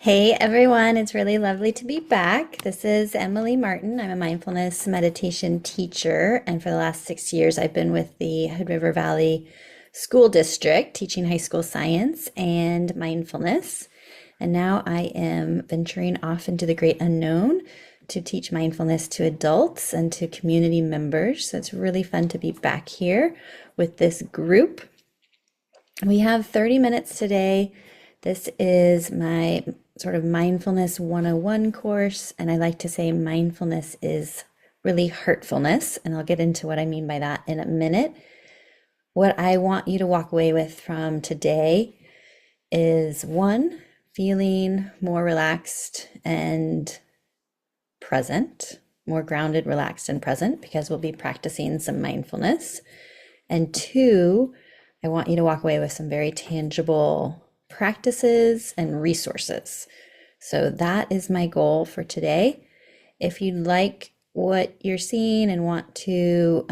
Hey everyone, it's really lovely to be back. This is Emily Martin. I'm a mindfulness meditation teacher, and for the last 6 years, I've been with the Hood River Valley School District teaching high school science and mindfulness. And now I am venturing off into the great unknown to teach mindfulness to adults and to community members. So it's really fun to be back here with this group. We have 30 minutes today. This is my sort of mindfulness 101 course, and I like to say mindfulness is really heartfulness, and I'll get into what I mean by that in a minute. What I want you to walk away with from today is one, feeling more relaxed and present, more grounded, relaxed, and present, because we'll be practicing some mindfulness. And two, I want you to walk away with some very tangible practices and resources. So that is my goal for today. If you like what you're seeing and want to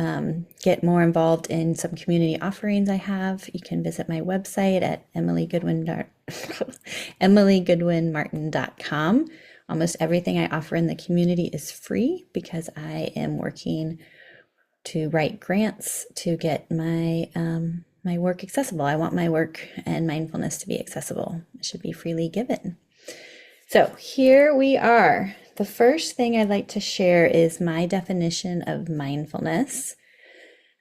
get more involved in some community offerings I have, you can visit my website at emilygoodwinmartin.com. Almost everything I offer in the community is free because I am working to write grants to get my work accessible. I want my work and mindfulness to be accessible. It should be freely given. So here we are. The first thing I'd like to share is my definition of mindfulness.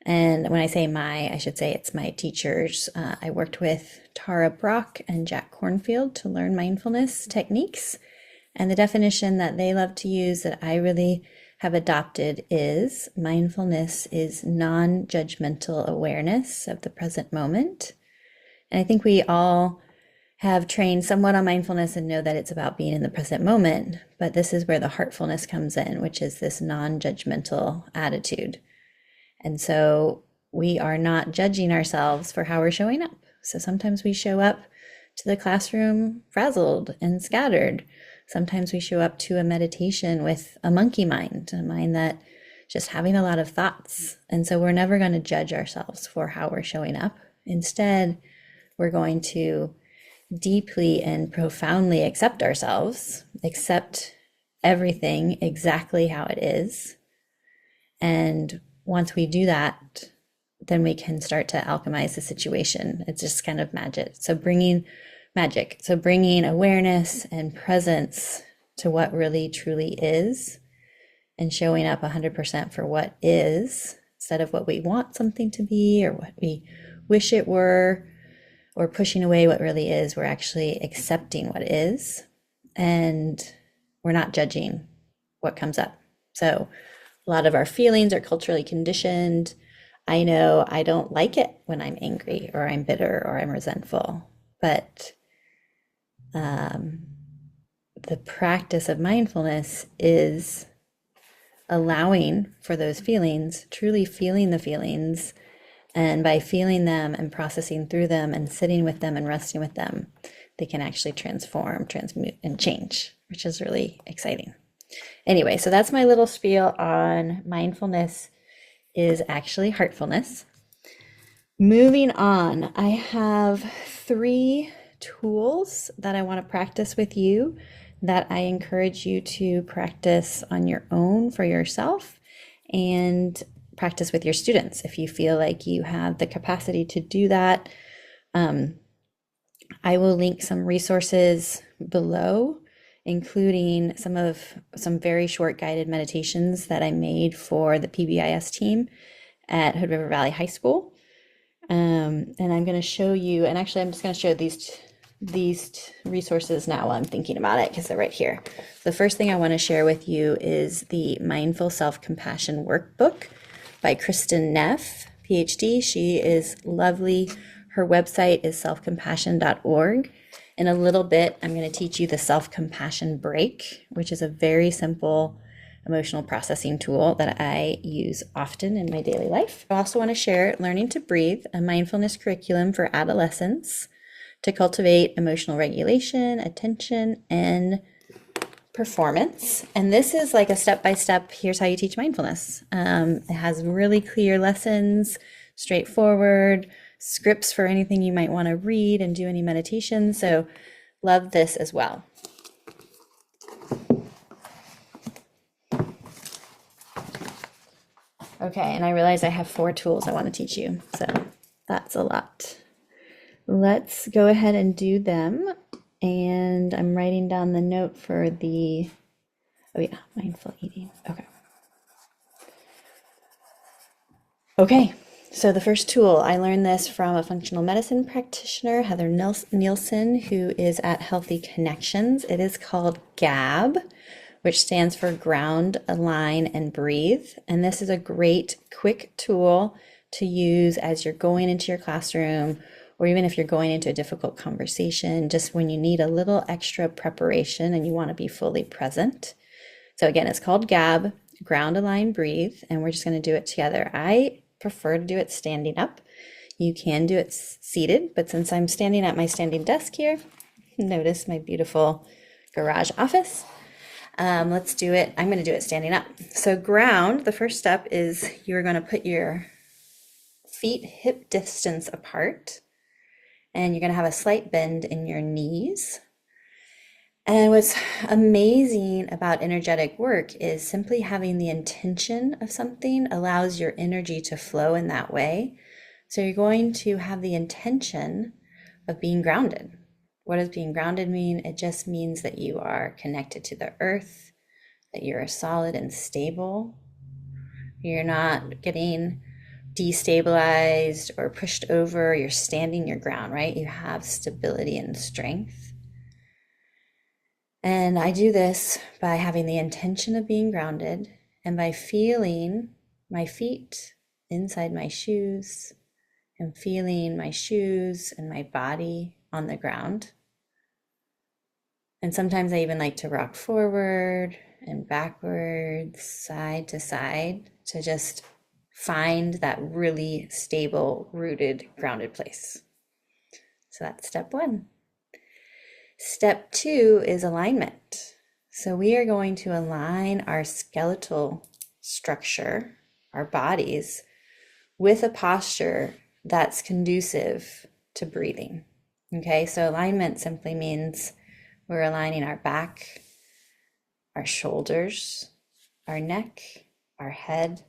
And when I say my, I should say it's my teachers. I worked with Tara Brock and Jack Cornfield to learn mindfulness techniques. And the definition that they love to use that I really have adopted is mindfulness is non-judgmental awareness of the present moment. And I think we all have trained somewhat on mindfulness and know that it's about being in the present moment, but this is where the heartfulness comes in, which is this non-judgmental attitude. And so we are not judging ourselves for how we're showing up. So sometimes we show up to the classroom frazzled and scattered. Sometimes we show up to a meditation with a monkey mind, a mind that just having a lot of thoughts. And so we're never going to judge ourselves for how we're showing up. Instead, we're going to deeply and profoundly accept ourselves, accept everything exactly how it is. And once we do that, then we can start to alchemize the situation. It's just kind of magic. So bringing awareness and presence to what really truly is and showing up 100% for what is instead of what we want something to be or what we wish it were, or pushing away what really is. We're actually accepting what is, and we're not judging what comes up. So a lot of our feelings are culturally conditioned. I know I don't like it when I'm angry or I'm bitter or I'm resentful, but the practice of mindfulness is allowing for those feelings, truly feeling the feelings, and by feeling them and processing through them and sitting with them and resting with them, they can actually transform, transmute, and change, which is really exciting. Anyway, so that's my little spiel on mindfulness is actually heartfulness. Moving on, I have 3 tools that I want to practice with you that I encourage you to practice on your own for yourself and practice with your students if you feel like you have the capacity to do that. I will link some resources below, including some very short guided meditations that I made for the PBIS team at Hood River Valley High School. And I'm going to show you, and actually I'm just going to show these resources now while I'm thinking about it because they're right here. The first thing I want to share with you is the Mindful Self-Compassion Workbook by Kristen Neff, PhD. She is lovely. Her website is selfcompassion.org. In a little bit, I'm going to teach you the self-compassion break, which is a very simple emotional processing tool that I use often in my daily life. I also want to share Learning to Breathe, a mindfulness curriculum for adolescents to cultivate emotional regulation, attention, and performance. And this is like a step-by-step, here's how you teach mindfulness. It has really clear lessons, straightforward, scripts for anything you might want to read and do any meditation. So love this as well. Okay, and I realize I have 4 tools I want to teach you, so that's a lot. Let's go ahead and do them. And I'm writing down the note for the, oh yeah, mindful eating. Okay. Okay, so the first tool, I learned this from a functional medicine practitioner, Heather Nielsen, who is at Healthy Connections. It is called GAB, which stands for Ground, Align, and Breathe. And this is a great, quick tool to use as you're going into your classroom, or even if you're going into a difficult conversation, just when you need a little extra preparation and you want to be fully present. So again, it's called GAB, Ground, Align, Breathe, and we're just going to do it together. I prefer to do it standing up. You can do it seated, but since I'm standing at my standing desk here, notice my beautiful garage office. Let's do it. I'm going to do it standing up. So ground, the first step is you're going to put your feet hip distance apart, and you're going to have a slight bend in your knees. And what's amazing about energetic work is simply having the intention of something allows your energy to flow in that way. So you're going to have the intention of being grounded. What does being grounded mean? It just means that you are connected to the earth, that you're solid and stable. You're not getting destabilized or pushed over. You're standing your ground, right? You have stability and strength. And I do this by having the intention of being grounded and by feeling my feet inside my shoes and feeling my shoes and my body on the ground. And sometimes I even like to rock forward and backwards, side to side, to just find that really stable, rooted, grounded place. So that's step 1. Step 2 is alignment. So we are going to align our skeletal structure, our bodies, with a posture that's conducive to breathing. Okay, so alignment simply means we're aligning our back, our shoulders, our neck, our head.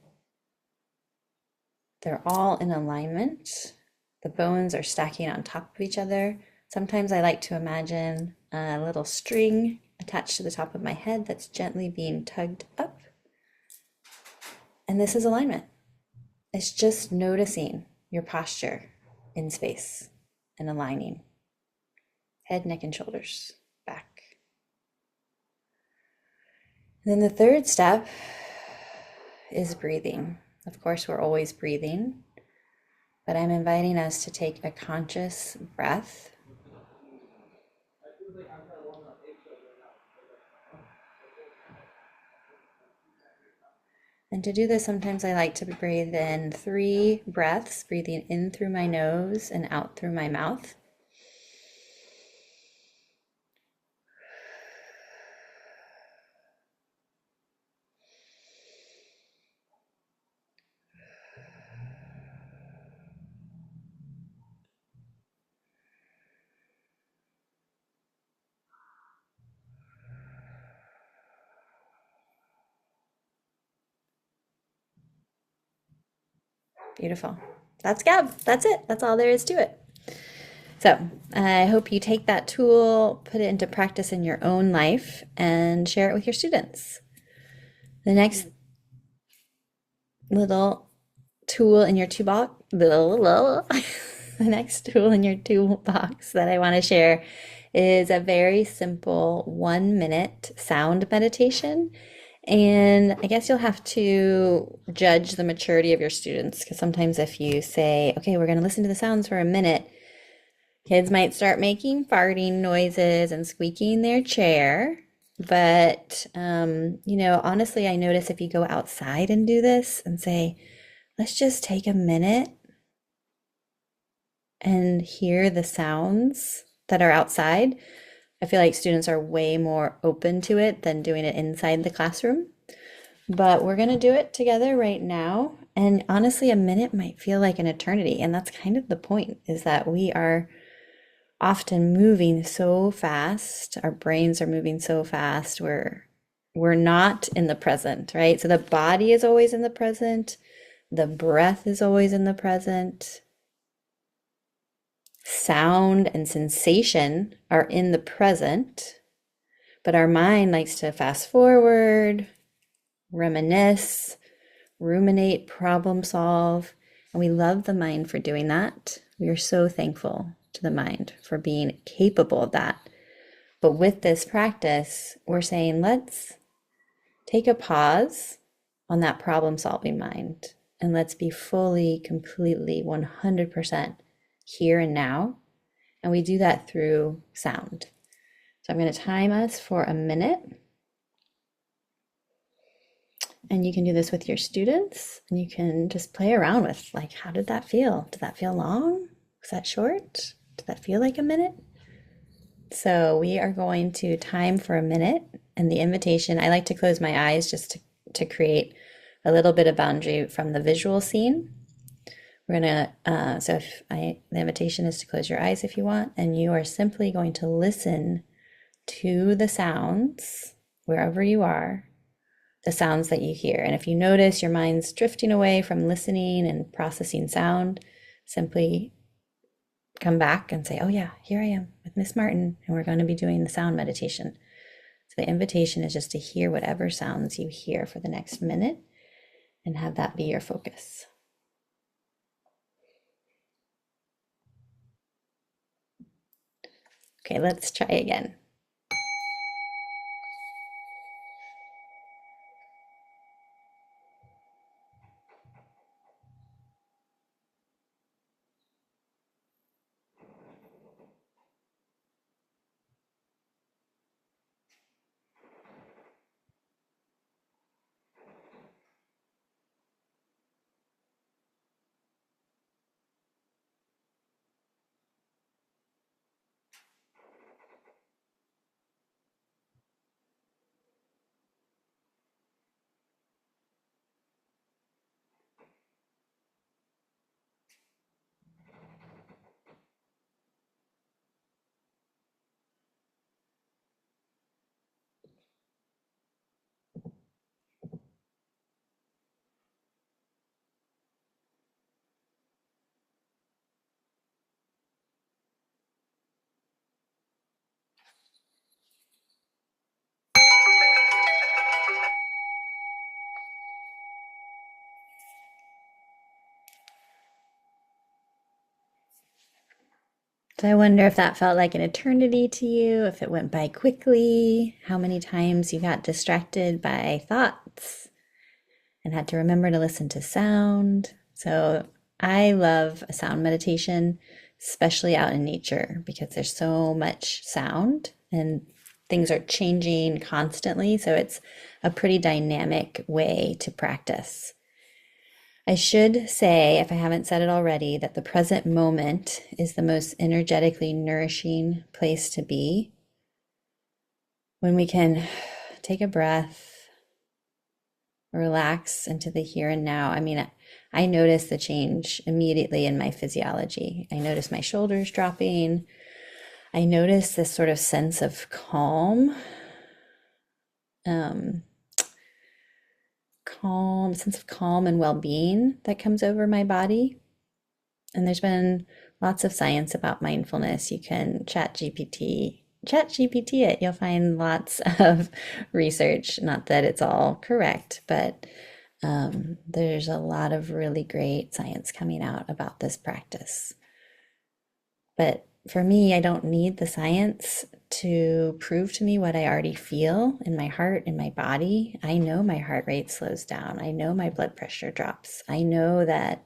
They're all in alignment. The bones are stacking on top of each other. Sometimes I like to imagine a little string attached to the top of my head that's gently being tugged up. And this is alignment. It's just noticing your posture in space and aligning. Head, neck, and shoulders, back. And then the third step is breathing. Of course, we're always breathing, but I'm inviting us to take a conscious breath. And to do this, sometimes I like to breathe in 3 breaths, breathing in through my nose and out through my mouth. Beautiful. That's GAB. That's it. That's all there is to it. So I hope you take that tool, put it into practice in your own life, and share it with your students. The next little tool in your toolbox, the next tool in your toolbox that I want to share is a very simple 1-minute sound meditation. And I guess you'll have to judge the maturity of your students, because sometimes if you say, okay, we're going to listen to the sounds for a minute, kids might start making farting noises and squeaking their chair. But, honestly, I notice if you go outside and do this and say, let's just take a minute and hear the sounds that are outside, I feel like students are way more open to it than doing it inside the classroom. But we're going to do it together right now. And honestly, a minute might feel like an eternity. And that's kind of the point, is that we are often moving so fast. Our brains are moving so fast. We're not in the present, right? So the body is always in the present. The breath is always in the present. Sound and sensation are in the present, but our mind likes to fast forward, reminisce, ruminate, problem solve. And we love the mind for doing that. We are so thankful to the mind for being capable of that. But with this practice, we're saying, let's take a pause on that problem solving mind and let's be fully, completely, 100% here and now. And we do that through sound. So I'm going to time us for a minute. And you can do this with your students and you can just play around with, like, how did that feel? Did that feel long? Was that short? Did that feel like a minute? So we are going to time for a minute, and the invitation, I like to close my eyes just to create a little bit of boundary from the visual scene. We're gonna, so if the invitation is to close your eyes if you want, and you are simply going to listen to the sounds wherever you are, the sounds that you hear. And if you notice your mind's drifting away from listening and processing sound, simply come back and say, oh yeah, here I am with Miss Martin, and we're going to be doing the sound meditation. So the invitation is just to hear whatever sounds you hear for the next minute and have that be your focus. Okay, let's try again. So I wonder if that felt like an eternity to you, if it went by quickly, how many times you got distracted by thoughts and had to remember to listen to sound. So I love a sound meditation, especially out in nature, because there's so much sound and things are changing constantly. So it's a pretty dynamic way to practice. I should say, if I haven't said it already, that the present moment is the most energetically nourishing place to be. When we can take a breath, relax into the here and now. I mean, I notice the change immediately in my physiology. I notice my shoulders dropping. I notice this sort of sense of calm, um, sense of calm and well-being that comes over my body. And there's been lots of science about mindfulness. You can chat GPT it. You'll find lots of research. Not that it's all correct, but there's a lot of really great science coming out about this practice. But for me, I don't need the science to prove to me what I already feel in my heart, in my body. I know my heart rate slows down. I know my blood pressure drops. I know that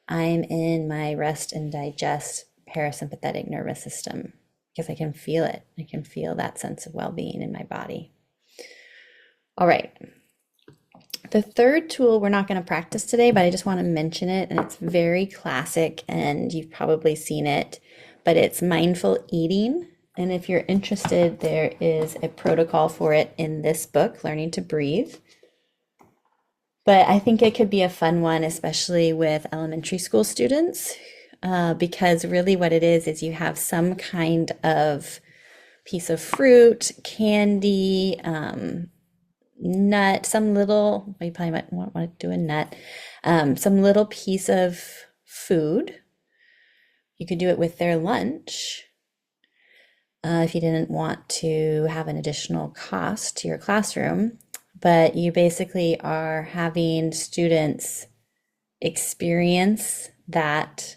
I'm in my rest and digest parasympathetic nervous system because I can feel it. I can feel that sense of well-being in my body. All right. The third tool we're not going to practice today, but I just want to mention it, and it's very classic and you've probably seen it, but it's mindful eating. And if you're interested, there is a protocol for it in this book, Learning to Breathe. But I think it could be a fun one, especially with elementary school students, because really what it is you have some kind of piece of fruit, candy, nut, some little, well, you probably might want to do a nut, some little piece of food. You could do it with their lunch if you didn't want to have an additional cost to your classroom. But you basically are having students experience that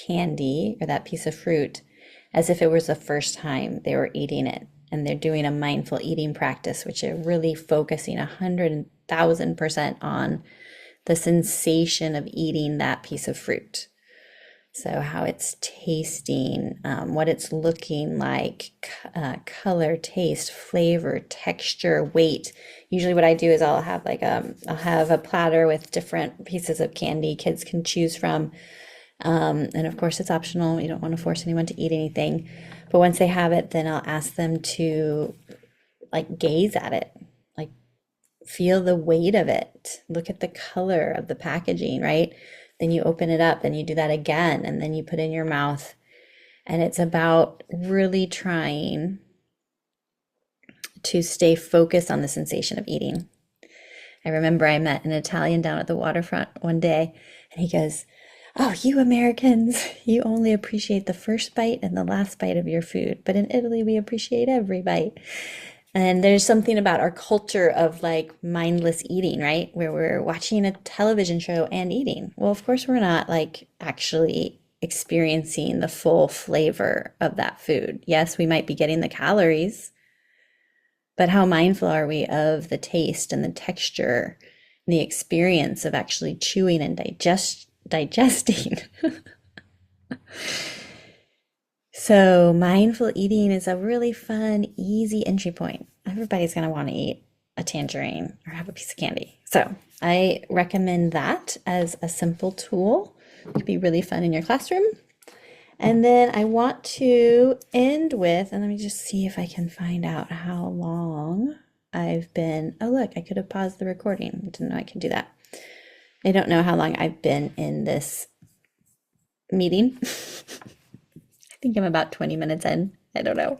candy or that piece of fruit as if it was the first time they were eating it. And they're doing a mindful eating practice, which are really focusing 100,000% on the sensation of eating that piece of fruit. So, how it's tasting, what it's looking like, color, taste, flavor, texture, weight. Usually, what I do is I'll have a platter with different pieces of candy kids can choose from. And of course, it's optional. You don't want to force anyone to eat anything. But once they have it, then I'll ask them to like gaze at it, like feel the weight of it, look at the color of the packaging, right? Then you open it up and you do that again, and then you put it in your mouth. And it's about really trying to stay focused on the sensation of eating. I remember I met an Italian down at the waterfront one day, and he goes, "Oh, you Americans, you only appreciate the first bite and the last bite of your food. But in Italy, we appreciate every bite." And there's something about our culture of like mindless eating, right? Where we're watching a television show and eating. Well, of course, we're not like actually experiencing the full flavor of that food. Yes, we might be getting the calories, but how mindful are we of the taste and the texture and the experience of actually chewing and digesting? So, mindful eating is a really fun, easy entry point. Everybody's going to want to eat a tangerine or have a piece of candy. So, I recommend that as a simple tool. It could be really fun in your classroom. And then I want to end with, and let me just see if I can find out how long I've been. Oh, look, I could have paused the recording. I didn't know I could do that. I don't know how long I've been in this meeting. I think I'm about 20 minutes in. I don't know.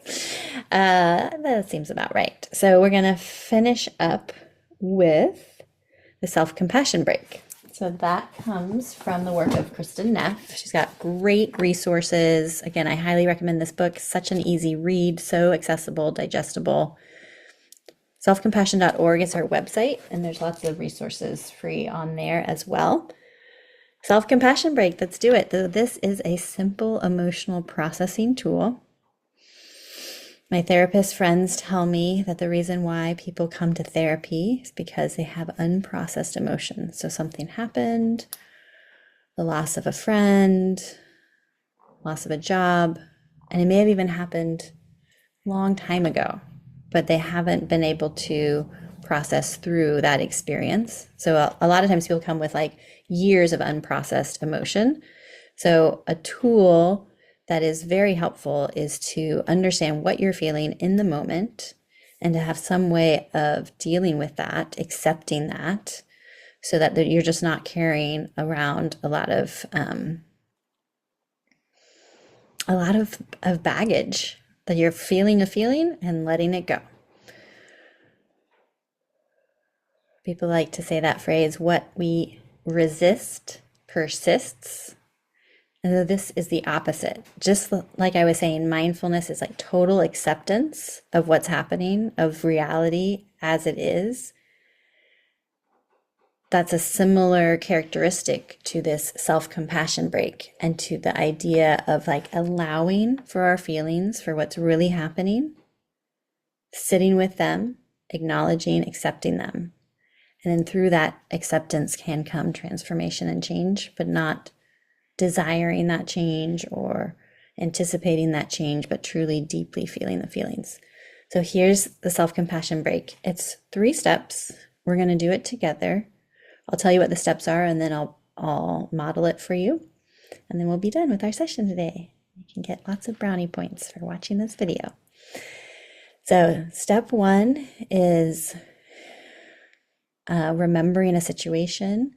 That seems about right. So we're going to finish up with the self-compassion break. So that comes from the work of Kristen Neff. She's got great resources. Again, I highly recommend this book. Such an easy read, so accessible, digestible. Selfcompassion.org is her website, and there's lots of resources free on there as well. Self-compassion break, let's do it. This is a simple emotional processing tool. My therapist friends tell me that the reason why people come to therapy is because they have unprocessed emotions. So something happened, the loss of a friend, loss of a job, and it may have even happened a long time ago, but they haven't been able to process through that experience. So a lot of times people come with like years of unprocessed emotion. So a tool that is very helpful is to understand what you're feeling in the moment and to have some way of dealing with that, accepting that, so that you're just not carrying around a lot of baggage, that you're feeling a feeling and letting it go. People like to say that phrase, what we resist persists. And this is the opposite. Just like I was saying, mindfulness is like total acceptance of what's happening, of reality as it is. That's a similar characteristic to this self-compassion break and to the idea of like allowing for our feelings, for what's really happening, sitting with them, acknowledging, accepting them. And then through that acceptance can come transformation and change, but not desiring that change or anticipating that change, but truly deeply feeling the feelings. So here's the self-compassion break. It's 3 steps. We're going to do it together. I'll tell you what the steps are, and then I'll model it for you. And then we'll be done with our session today. You can get lots of brownie points for watching this video. So step 1 is remembering a situation,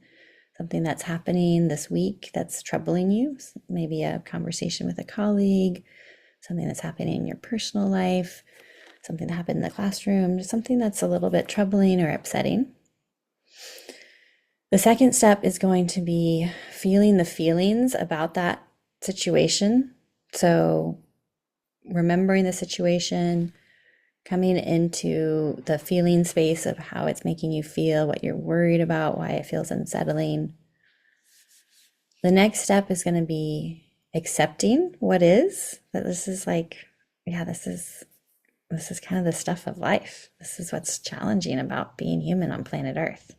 something that's happening this week that's troubling you, maybe a conversation with a colleague, something that's happening in your personal life, something that happened in the classroom, just something that's a little bit troubling or upsetting. The second step is going to be feeling the feelings about that situation. So remembering the situation, coming into the feeling space of how it's making you feel, what you're worried about, why it feels unsettling. The next step is going to be accepting what is, that this is like, yeah, this is kind of the stuff of life. This is what's challenging about being human on planet Earth.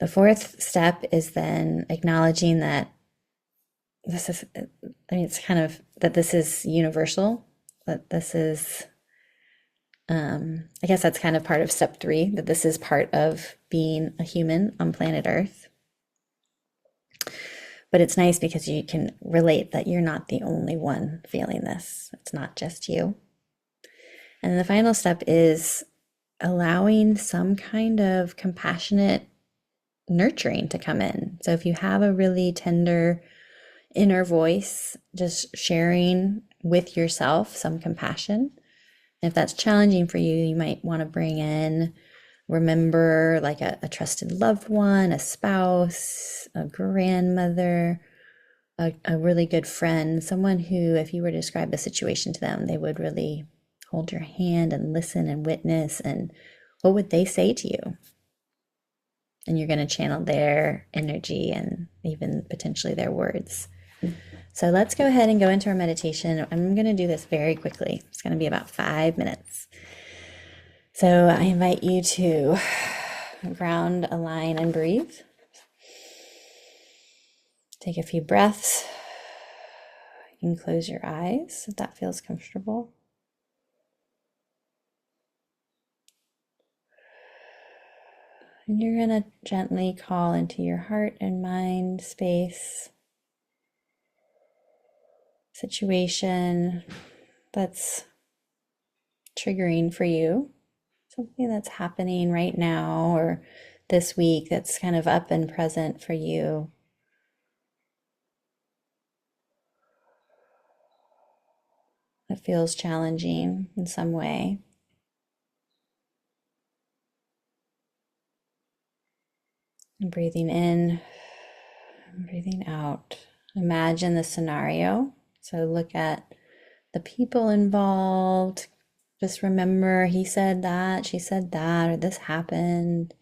The fourth step is then acknowledging that this is, it's kind of that this is universal, that this is, I guess that's kind of part of step 3, that this is part of being a human on planet Earth. But it's nice because you can relate that you're not the only one feeling this. It's not just you. And the final step is allowing some kind of compassionate nurturing to come in. So if you have a really tender inner voice, just sharing with yourself some compassion. And if that's challenging for you, you might want to bring in, remember like a trusted loved one, a spouse, a grandmother, a really good friend, someone who, if you were to describe the situation to them, they would really hold your hand and listen and witness. And what would they say to you? And you're going to channel their energy and even potentially their words. So let's go ahead and go into our meditation. I'm going to do this very quickly. It's going to be about 5 minutes. So I invite you to ground, align, and breathe. Take a few breaths. You can close your eyes if that feels comfortable. And you're going to gently call into your heart and mind space, situation that's triggering for you, something that's happening right now or this week that's kind of up and present for you. That feels challenging in some way. And breathing in, and breathing out. Imagine the scenario. So look at the people involved. Just remember, he said that, she said that, or this happened.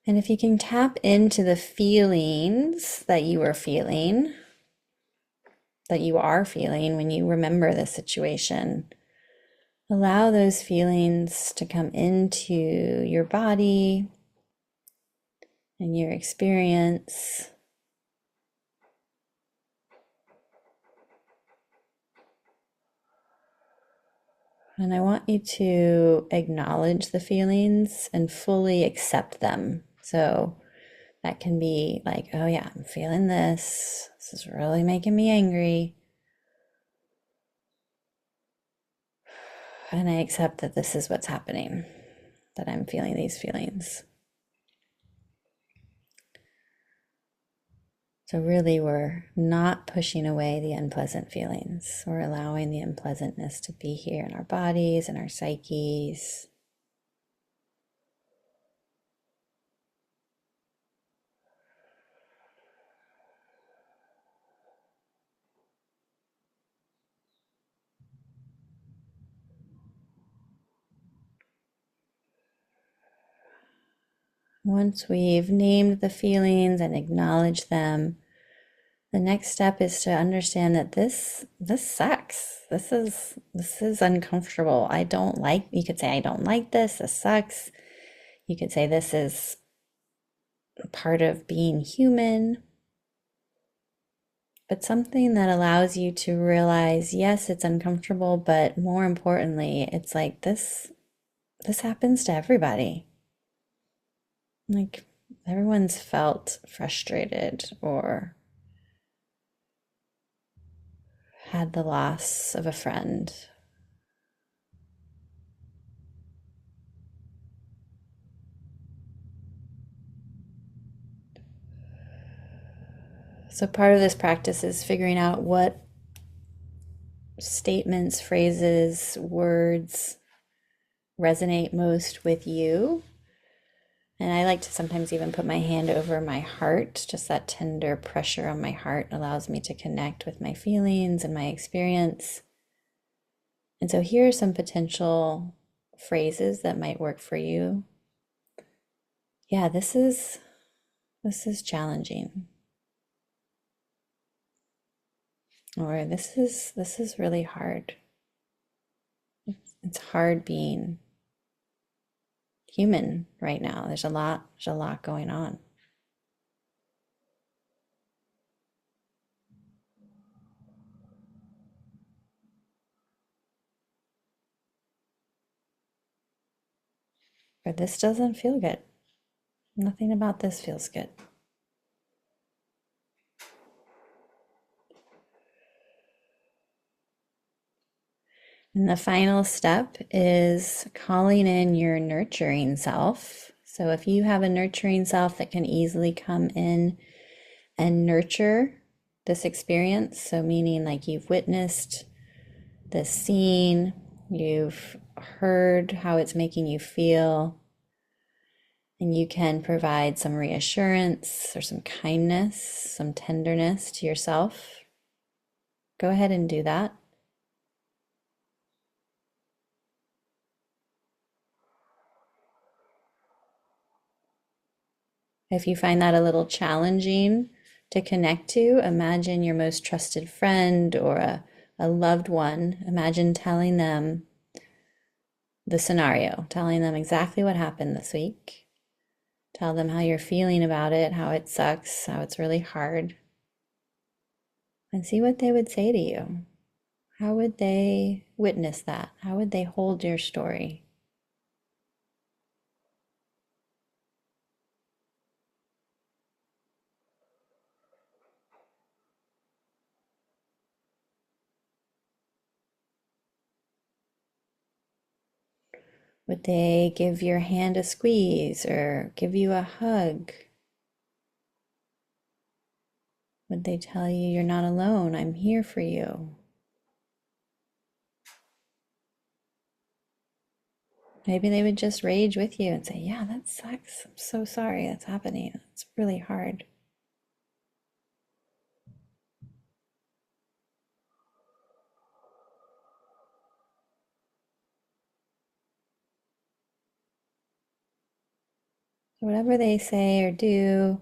And if you can tap into the feelings that you are feeling when you remember the situation, allow those feelings to come into your body and your experience. And I want you to acknowledge the feelings and fully accept them. So that can be like, oh yeah, I'm feeling this. This is really making me angry. And I accept that this is what's happening, that I'm feeling these feelings. So really, we're not pushing away the unpleasant feelings. We're allowing the unpleasantness to be here in our bodies and our psyches. Once we've named the feelings and acknowledged them, the next step is to understand that this sucks. This is uncomfortable. You could say I don't like this. This sucks. You could say this is part of being human. But something that allows you to realize, yes, it's uncomfortable, but more importantly, it's like this happens to everybody. Like everyone's felt frustrated or had the loss of a friend. So part of this practice is figuring out what statements, phrases, words resonate most with you. And I like to sometimes even put my hand over my heart. Just that tender pressure on my heart allows me to connect with my feelings and my experience. And so here are some potential phrases that might work for you. Yeah, this is challenging. Or this is really hard. It's hard being human right now. There's a lot going on. Or this doesn't feel good. Nothing about this feels good. And the final step is calling in your nurturing self. So if you have a nurturing self that can easily come in and nurture this experience, so meaning like you've witnessed this scene, you've heard how it's making you feel, and you can provide some reassurance or some kindness, some tenderness to yourself, go ahead and do that. If you find that a little challenging to connect to, imagine your most trusted friend or a loved one. Imagine telling them the scenario, telling them exactly what happened this week. Tell them how you're feeling about it, how it sucks, how it's really hard. And see what they would say to you. How would they witness that? How would they hold your story? Would they give your hand a squeeze or give you a hug? Would they tell you you're not alone? I'm here for you. Maybe they would just rage with you and say, yeah, that sucks. I'm so sorry that's happening. It's really hard. So whatever they say or do,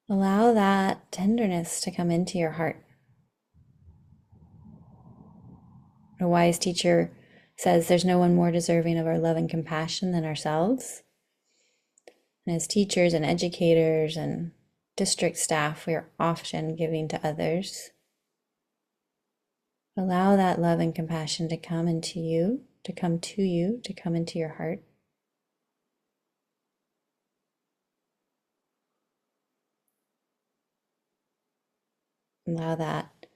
allow that tenderness to come into your heart. A wise teacher says there's no one more deserving of our love and compassion than ourselves. And as teachers and educators and district staff, we are often giving to others. Allow that love and compassion to come into you, to come to you, to come into your heart. Allow that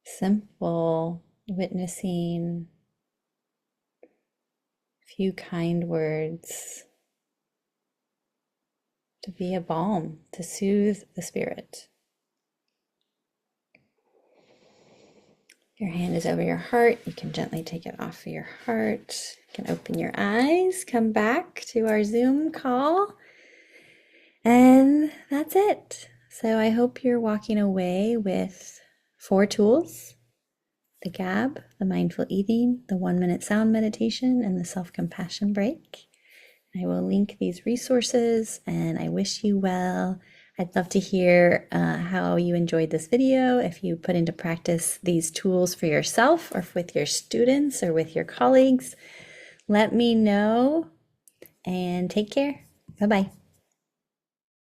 simple witnessing, few kind words to be a balm, to soothe the spirit. Your hand is over your heart. You can gently take it off of your heart. You can open your eyes, come back to our Zoom call. And that's it. So I hope you're walking away with 4 tools: the GAB, the mindful eating, the 1-minute sound meditation, and the self-compassion break. I will link these resources and I wish you well. I'd love to hear how you enjoyed this video, if you put into practice these tools for yourself or with your students or with your colleagues. Let me know and take care. Bye-bye.